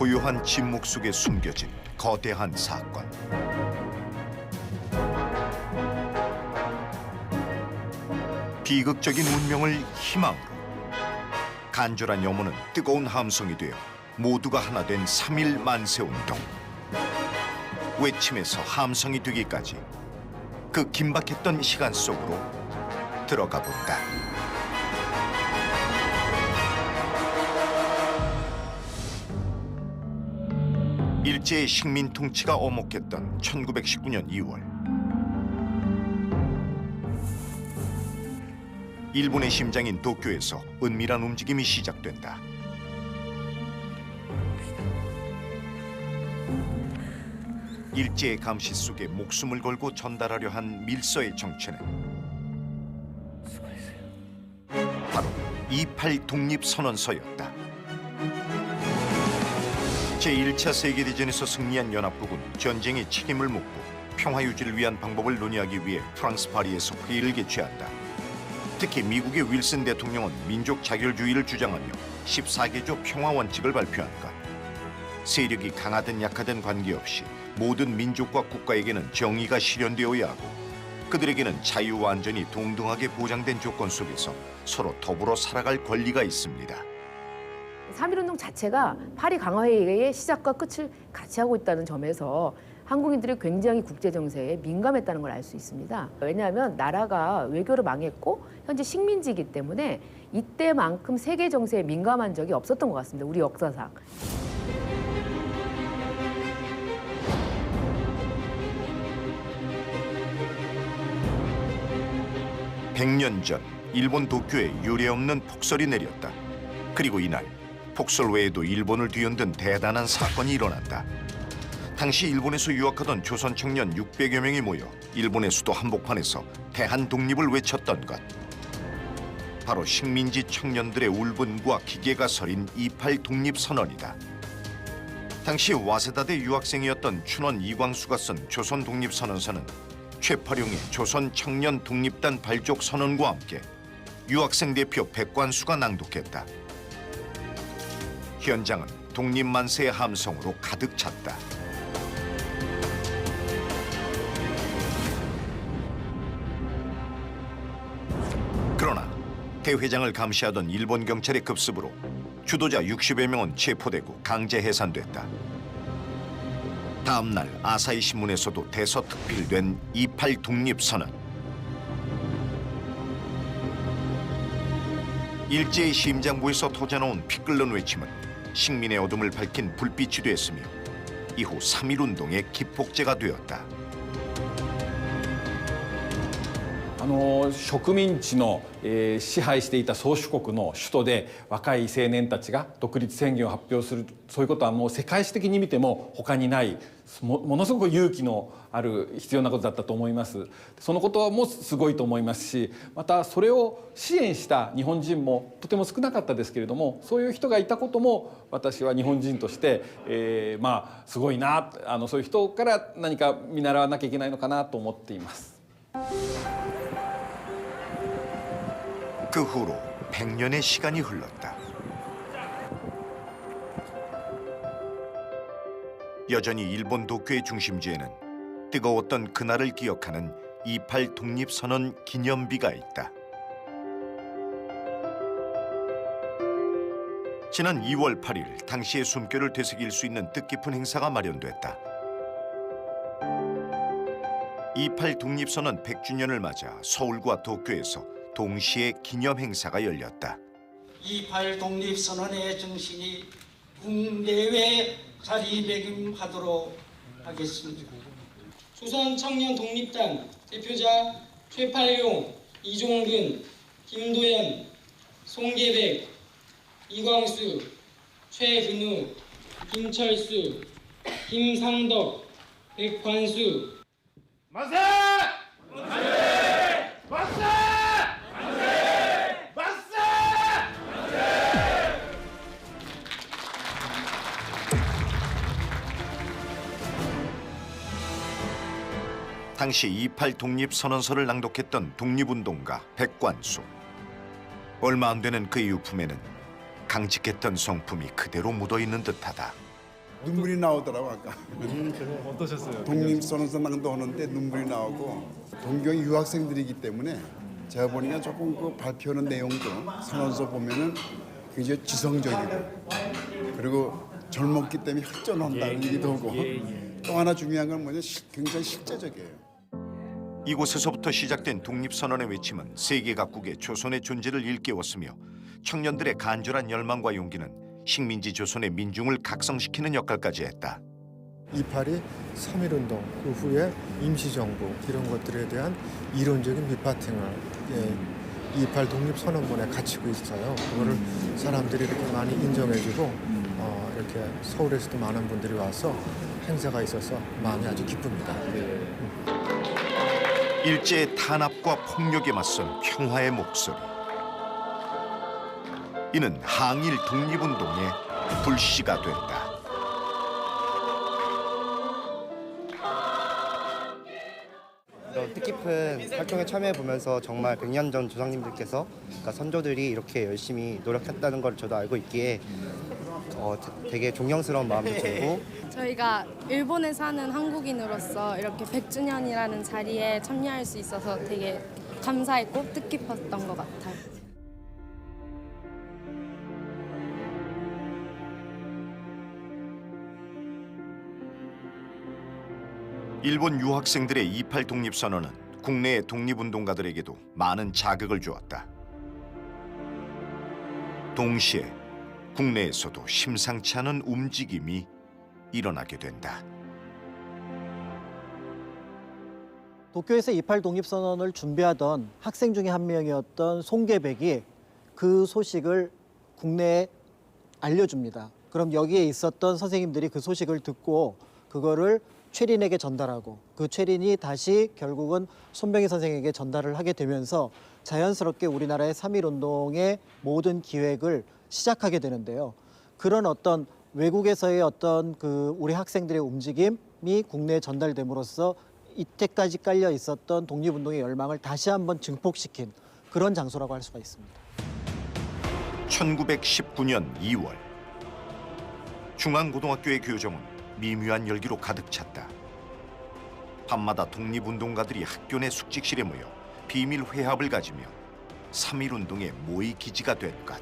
고요한 침묵 속에 숨겨진 거대한 사건. 비극적인 운명을 희망으로, 간절한 염원은 뜨거운 함성이 되어 모두가 하나 된 3.1 만세운동. 외침에서 함성이 되기까지 그 긴박했던 시간 속으로 들어가 본다. 일제의 식민 통치가 엄혹했던 1919년 2월, 일본의 심장인 도쿄에서 은밀한 움직임이 시작된다. 일제의 감시 속에 목숨을 걸고 전달하려 한 밀서의 정체는 바로 28 독립선언서였다. 제1차 세계대전에서 승리한 연합국은 전쟁의 책임을 묻고 평화 유지를 위한 방법을 논의하기 위해 프랑스 파리에서 회의를 개최한다. 특히 미국의 윌슨 대통령은 민족 자결주의를 주장하며 14개조 평화 원칙을 발표한 것. 세력이 강하든 약하든 관계없이 모든 민족과 국가에게는 정의가 실현되어야 하고 그들에게는 자유와 안전이 동등하게 보장된 조건 속에서 서로 더불어 살아갈 권리가 있습니다. 3.1운동 자체가 파리 강화회의의 시작과 끝을 같이 하고 있다는 점에서 한국인들이 굉장히 국제정세에 민감했다는 걸 알 수 있습니다. 왜냐하면 나라가 외교로 망했고 현재 식민지이기 때문에 이때만큼 세계 정세에 민감한 적이 없었던 것 같습니다. 우리 역사상. (100년) 전 일본 도쿄에 유례없는 폭설이 내렸다. 그리고 이날 폭설 외에도 일본을 뒤흔든 대단한 사건이 일어났다. 당시 일본에서 유학하던 조선 청년 600여 명이 모여 일본의 수도 한복판에서 대한 독립을 외쳤던 것. 바로 식민지 청년들의 울분과 기계가 서린 28 독립선언이다. 당시 와세다대 유학생이었던 춘원 이광수가 쓴 조선 독립선언서는 최파룡의 조선 청년 독립단 발족 선언과 함께 유학생 대표 백관수가 낭독했다. 현장은 독립만세의 함성으로 가득 찼다. 그러나 대회장을 감시하던 일본 경찰의 급습으로 주도자 60여 명은 체포되고 강제 해산됐다. 다음 날 아사히 신문에서도 대서특필된 28 독립선언. 일제의 심장부에서 터져나온 피 끓는 외침은 식민의 어둠을 밝힌 불빛이 됐으며 이후 3.1운동의 기폭제가 되었다. 植民地の、支配していた宗主国の首都で若い青年たちが独立宣言を発表する、そういうことはもう世界史的に見ても他にない ものすごく勇気のある必要なことだったと思います。そのこともすごいと思いますし、またそれを支援した日本人もとても少なかったですけれども、そういう人がいたことも私は日本人として、まあすごいな、そういう人から何か見習わなきゃいけないのかなと思っています。 그 후로 100년의 시간이 흘렀다. 여전히 일본 도쿄의 중심지에는 뜨거웠던 그날을 기억하는 28 독립선언 기념비가 있다. 지난 2월 8일 당시의 숨결을 되새길 수 있는 뜻깊은 행사가 마련됐다. 28 독립선언 100주년을 맞아 서울과 도쿄에서 동시에 기념 행사가 열렸다. 28 독립선언의 정신이 국내외 자리매김하도록 하겠습니다. 조선 청년 독립단 대표자 최팔룡, 이종근, 김도연, 송계백, 이광수, 최근우, 김철수, 김상덕, 백관수. 만세! 만세! 만세! 당시 28 독립선언서를 낭독했던 독립운동가 백관수. 얼마 안 되는 그의 유품에는 강직했던 성품이 그대로 묻어있는 듯하다. 눈물이 나오더라고 아까. 어떠셨어요? 독립선언서낭도 하는데 눈물이 나오고 동경이 유학생들이기 때문에 제가 보니까 조금 그 발표하는 내용도 선언서 보면은 굉장히 지성적이고 그리고 젊었기 때문에 혈전한다는 얘기도 하고 또 하나 중요한 건 뭐냐 굉장히 실제적이에요. 이곳에서부터 시작된 독립선언의 외침은 세계 각국의 조선의 존재를 일깨웠으며 청년들의 간절한 열망과 용기는 식민지 조선의 민중을 각성시키는 역할까지 했다. 28이 3.1운동 그 후에 임시정부 이런 것들에 대한 이론적인 밑바탕을 28 독립선언문에 갖추고 있어요. 그거를 사람들이 이렇게 많이 인정해주고 이렇게 서울에서도 많은 분들이 와서 행사가 있어서 마음이 아주 기쁩니다. 일제의 탄압과 폭력에 맞선 평화의 목소리. 이는 항일 독립운동의 불씨가 된다. 이런 뜻깊은 활동에 참여해 보면서 정말 100년 전 조상님들께서 그러니까 선조들이 이렇게 열심히 노력했다는 걸 저도 알고 있기에 되게 존경스러운 마음도 들고 저희가 일본에 사는 한국인으로서 이렇게 100주년이라는 자리에 참여할 수 있어서 되게 감사했고 뜻깊었던 것 같아요. 일본 유학생들의 28 독립선언은 국내의 독립운동가들에게도 많은 자극을 주었다. 동시에 국내에서도 심상치 않은 움직임이 일어나게 된다. 도쿄에서 28 독립선언을 준비하던 학생 중에 한 명이었던 송계백이 그 소식을 국내에 알려줍니다. 그럼 여기에 있었던 선생님들이 그 소식을 듣고 그거를 최린에게 전달하고 그 최린이 다시 결국은 손병희 선생에게 전달을 하게 되면서 자연스럽게 우리나라의 3.1운동의 모든 기획을 시작하게 되는데요. 그런 어떤 외국에서의 어떤 그 우리 학생들의 움직임이 국내에 전달됨으로써 이때까지 깔려 있었던 독립운동의 열망을 다시 한번 증폭시킨 그런 장소라고 할 수가 있습니다. 1919년 2월 중앙고등학교의 교정은 미묘한 열기로 가득 찼다. 밤마다 독립운동가들이 학교 내 숙직실에 모여 비밀 회합을 가지며 3.1운동의 모의 기지가 된 것.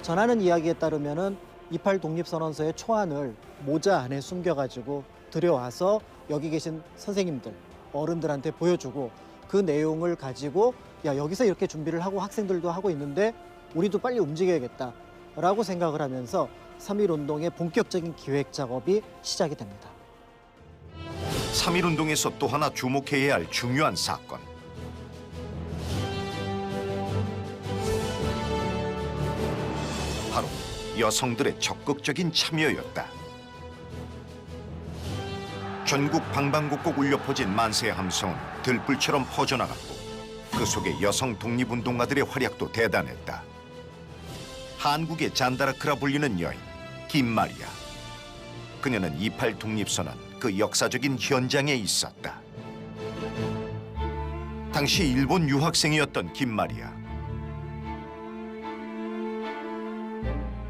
전하는 이야기에 따르면은 28 독립선언서의 초안을 모자 안에 숨겨가지고 들여와서 여기 계신 선생님들, 어른들한테 보여주고 그 내용을 가지고 야 여기서 이렇게 준비를 하고 학생들도 하고 있는데 우리도 빨리 움직여야겠다라고 생각을 하면서 3.1운동의 본격적인 기획 작업이 시작이 됩니다. 3.1운동에서 또 하나 주목해야 할 중요한 사건. 바로 여성들의 적극적인 참여였다. 전국 방방곡곡 울려 퍼진 만세의 함성은 들불처럼 퍼져나갔고 그 속에 여성 독립운동가들의 활약도 대단했다. 한국의 잔다라크라 불리는 여인 김마리아. 그녀는 28 독립선언 그 역사적인 현장에 있었다. 당시 일본 유학생이었던 김마리아.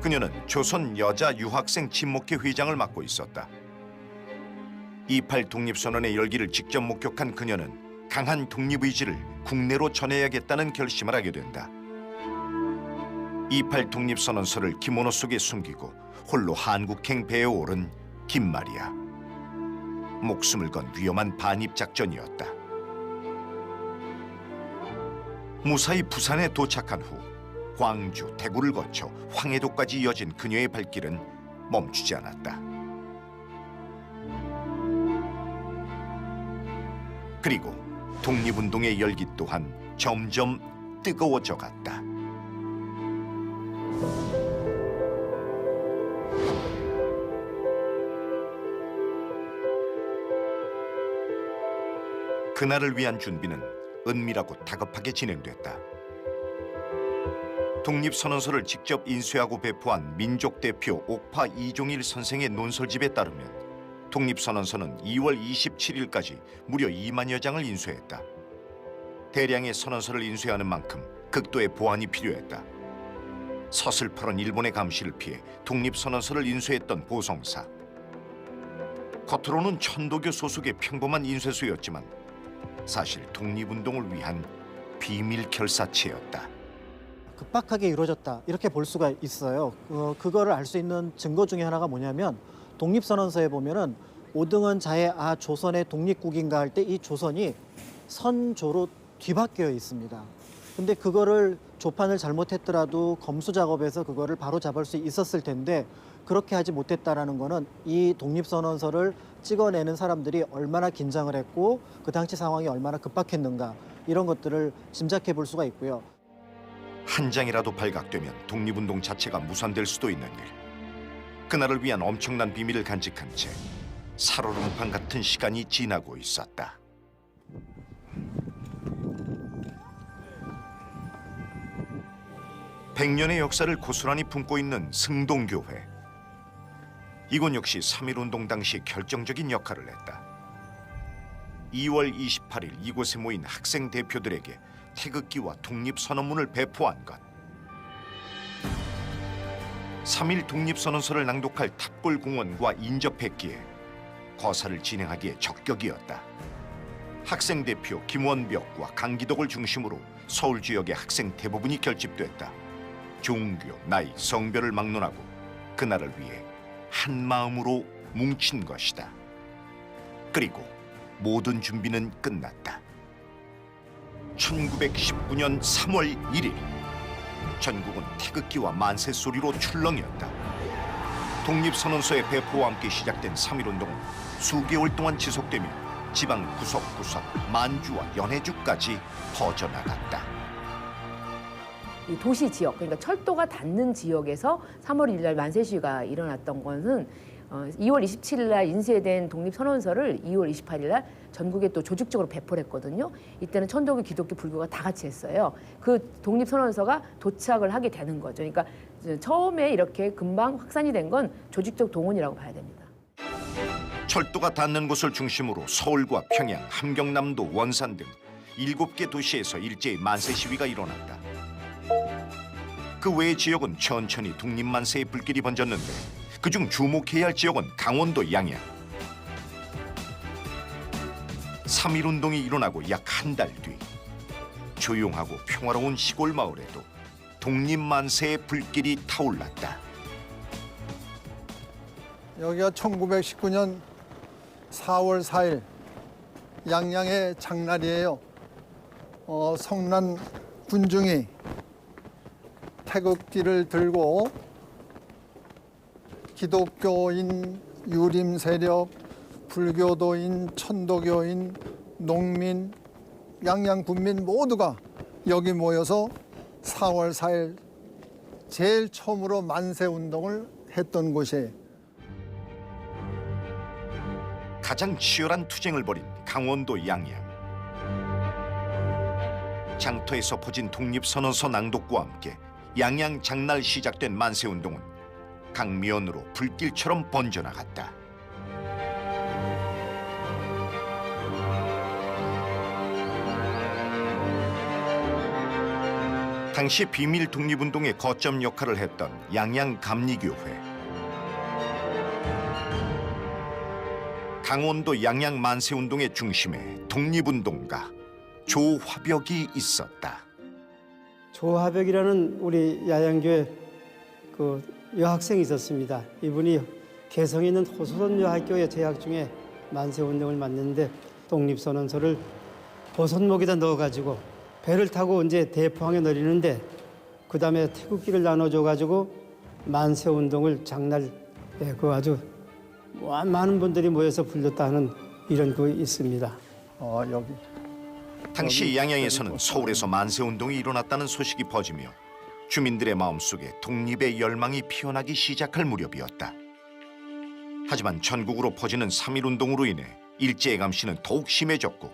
그녀는 조선 여자 유학생 친목회 회장을 맡고 있었다. 28 독립선언의 열기를 직접 목격한 그녀는 강한 독립의지를 국내로 전해야겠다는 결심을 하게 된다. 28 독립선언서를 기모노 속에 숨기고 홀로 한국행 배에 오른 김마리아. 목숨을 건 위험한 반입 작전이었다. 무사히 부산에 도착한 후 광주, 대구를 거쳐 황해도까지 이어진 그녀의 발길은 멈추지 않았다. 그리고 독립운동의 열기 또한 점점 뜨거워져 갔다. 그날을 위한 준비는 은밀하고 다급하게 진행됐다. 독립선언서를 직접 인쇄하고 배포한 민족대표 옥파 이종일 선생의 논설집에 따르면 독립선언서는 2월 27일까지 무려 2만여 장을 인쇄했다. 대량의 선언서를 인쇄하는 만큼 극도의 보안이 필요했다. 서슬퍼런 일본의 감시를 피해 독립선언서를 인쇄했던 보성사. 겉으로는 천도교 소속의 평범한 인쇄소였지만 사실 독립운동을 위한 비밀 결사체였다. 급박하게 이루어졌다 이렇게 볼 수가 있어요. 그거를 알 수 있는 증거 중에 하나가 뭐냐면 독립선언서에 보면은 오등원 자해 조선의 독립국인가 할 때 이 조선이 선조로 뒤바뀌어 있습니다. 근데 그거를 조판을 잘못했더라도 검수 작업에서 그거를 바로 잡을 수 있었을 텐데 그렇게 하지 못했다라는 거는 이 독립선언서를 찍어내는 사람들이 얼마나 긴장을 했고 그 당시 상황이 얼마나 급박했는가 이런 것들을 짐작해 볼 수가 있고요. 한 장이라도 발각되면 독립운동 자체가 무산될 수도 있는 일. 그날을 위한 엄청난 비밀을 간직한 채 살얼음판 같은 시간이 지나고 있었다. 백년의 역사를 고스란히 품고 있는 승동교회. 이곳 역시 3.1운동 당시 결정적인 역할을 했다. 2월 28일 이곳에 모인 학생 대표들에게 태극기와 독립선언문을 배포한 것. 3.1 독립선언서를 낭독할 탑골공원과 인접했기에 거사를 진행하기에 적격이었다. 학생 대표 김원벽과 강기덕을 중심으로 서울 지역의 학생 대부분이 결집됐다. 종교, 나이, 성별을 막론하고 그날을 위해 한 마음으로 뭉친 것이다. 그리고 모든 준비는 끝났다. 1919년 3월 1일 전국은 태극기와 만세 소리로 출렁이었다. 독립선언서의 배포와 함께 시작된 3.1운동은 수개월 동안 지속되며 지방 구석구석 만주와 연해주까지 퍼져나갔다. 이 도시 지역, 그러니까 철도가 닿는 지역에서 3월 1일 날 만세 시위가 일어났던 것은 2월 27일 날 인쇄된 독립선언서를 2월 28일 날 전국에 또 조직적으로 배포를 했거든요. 이때는 천도교, 기독교, 불교가 다 같이 했어요. 그 독립선언서가 도착을 하게 되는 거죠. 그러니까 처음에 이렇게 금방 확산이 된 건 조직적 동원이라고 봐야 됩니다. 철도가 닿는 곳을 중심으로 서울과 평양, 함경남도, 원산 등 7개 도시에서 일제히 만세 시위가 일어났다. 그 외의 지역은 천천히 독립만세의 불길이 번졌는데 그중 주목해야 할 지역은 강원도 양양. 3.1운동이 일어나고 약 한 달 뒤 조용하고 평화로운 시골 마을에도 독립만세의 불길이 타올랐다. 여기가 1919년 4월 4일 양양의 장날이에요. 성난 군중이 태극기를 들고 기독교인, 유림 세력, 불교도인, 천도교인, 농민, 양양 군민 모두가 여기 모여서 4월 4일 제일 처음으로 만세 운동을 했던 곳이에요. 가장 치열한 투쟁을 벌인 강원도 양양. 장터에서 퍼진 독립선언서 낭독과 함께 양양 장날 시작된 만세운동은 강면으로 불길처럼 번져나갔다. 당시 비밀 독립운동의 거점 역할을 했던 양양 감리교회. 강원도 양양 만세운동의 중심에 독립운동가 조화벽이 있었다. 조화벽이라는 우리 야양교회 그 여학생이 있었습니다. 이분이 개성 있는 호소선 여학교에 재학 중에 만세운동을 만드는데 독립선언서를 보선목에다 넣어가지고 배를 타고 이제 대포항에 내리는데 그 다음에 태극기를 나눠줘가지고 만세운동을 장날 그 아주 많은 분들이 모여서 불렀다 하는 이런 거 있습니다. 여기. 당시 양양에서는 서울에서 만세운동이 일어났다는 소식이 퍼지며 주민들의 마음속에 독립의 열망이 피어나기 시작할 무렵이었다. 하지만 전국으로 퍼지는 3.1운동으로 인해 일제의 감시는 더욱 심해졌고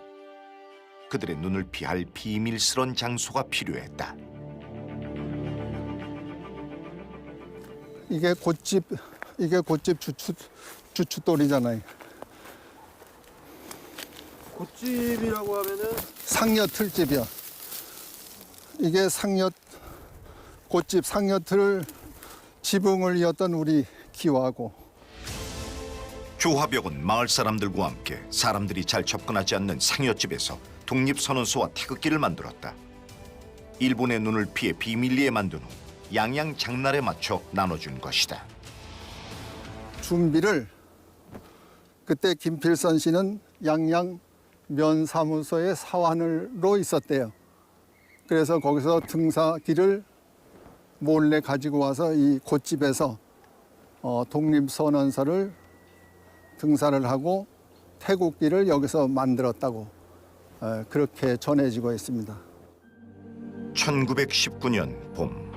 그들의 눈을 피할 비밀스런 장소가 필요했다. 이게 꽃집 주춧돌이잖아요. 꽃집이라고 하면은 상여 틀집이야. 이게 상여 꽃집 상여틀을 지붕을 이었던 우리 기와고, 조화벽은 마을 사람들과 함께 사람들이 잘 접근하지 않는 상여집에서 독립선언소와 태극기를 만들었다. 일본의 눈을 피해 비밀리에 만든 후 양양 장날에 맞춰 나눠준 것이다. 준비를 그때 김필선 씨는 양양 면사무소의 사원으로 있었대요. 그래서 거기서 등사기를 몰래 가지고 와서 이 곶집에서 독립선언서를 등사를 하고 태국기를 여기서 만들었다고 그렇게 전해지고 있습니다. 1919년 봄,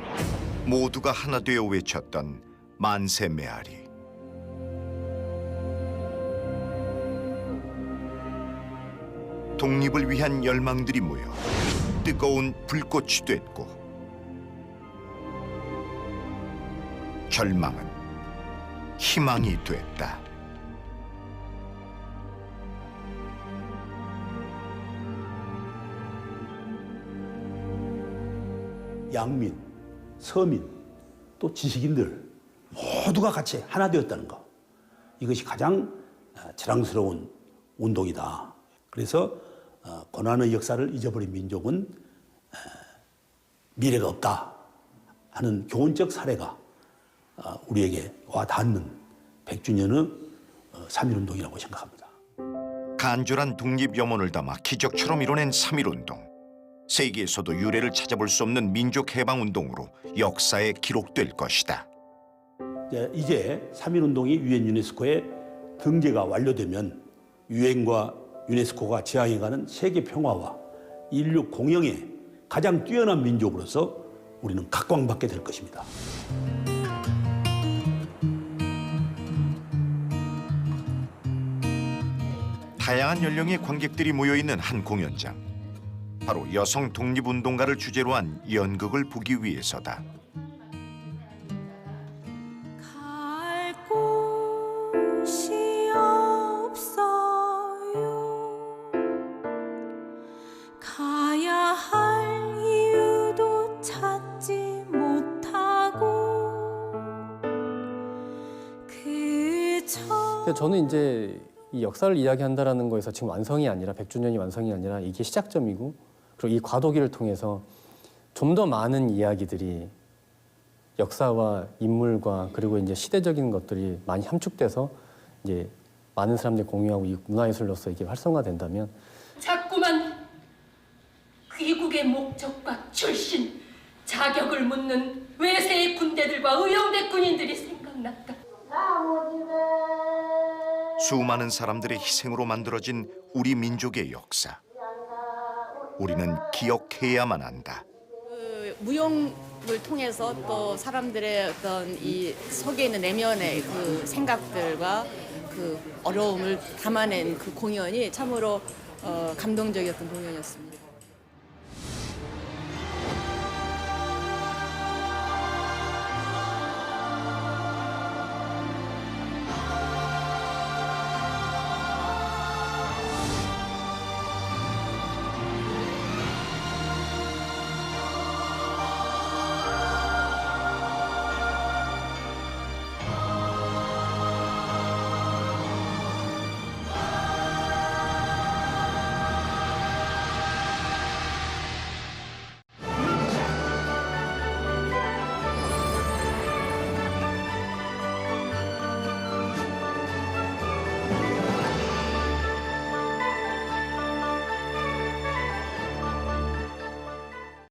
모두가 하나 되어 외쳤던 만세 메아리. 독립을 위한 열망들이 모여 뜨거운 불꽃이 됐고, 절망은 희망이 됐다. 양민, 서민, 또 지식인들 모두가 같이 하나 되었다는 것. 이것이 가장 자랑스러운 운동이다. 그래서 고난의 역사를 잊어버린 민족은 미래가 없다 하는 교훈적 사례가 우리에게 와 닿는 100주년의 3.1운동이라고 생각합니다. 간절한 독립 염원을 담아 기적처럼 이뤄낸 3.1운동. 세계에서도 유례를 찾아볼 수 없는 민족 해방 운동으로 역사에 기록될 것이다. 이제 3.1운동이 유엔 유네스코에 등재가 완료되면 유엔과 유네스코가 지향해가는 세계 평화와 인류 공영의 가장 뛰어난 민족으로서 우리는 각광받게 될 것입니다. 다양한 연령의 관객들이 모여있는 한 공연장. 바로 여성 독립운동가를 주제로 한 연극을 보기 위해서다. 갈 곳이 없어요. 가야 할 이유도 찾지 못하고 그저 저는 이제 이 역사를 이야기한다라는 거에서 지금 완성이 아니라 100주년이 완성이 아니라 이게 시작점이고, 그리고 이 과도기를 통해서 좀 더 많은 이야기들이 역사와 인물과 그리고 이제 시대적인 것들이 많이 함축돼서 이제 많은 사람들이 공유하고 이 문화예술로서 이게 활성화된다면, 자꾸만 귀국의 목적과 출신, 자격을 묻는 외세의 군대들과 의형대 군인들이 생각났다. 수많은 사람들의 희생으로 만들어진 우리 민족의 역사. 우리는 기억해야만 한다. 무용을 통해서 또 사람들의 어떤 이 속에 있는 내면의 그 생각들과 그 어려움을 담아낸 그 공연이 참으로 감동적이었던 공연이었습니다.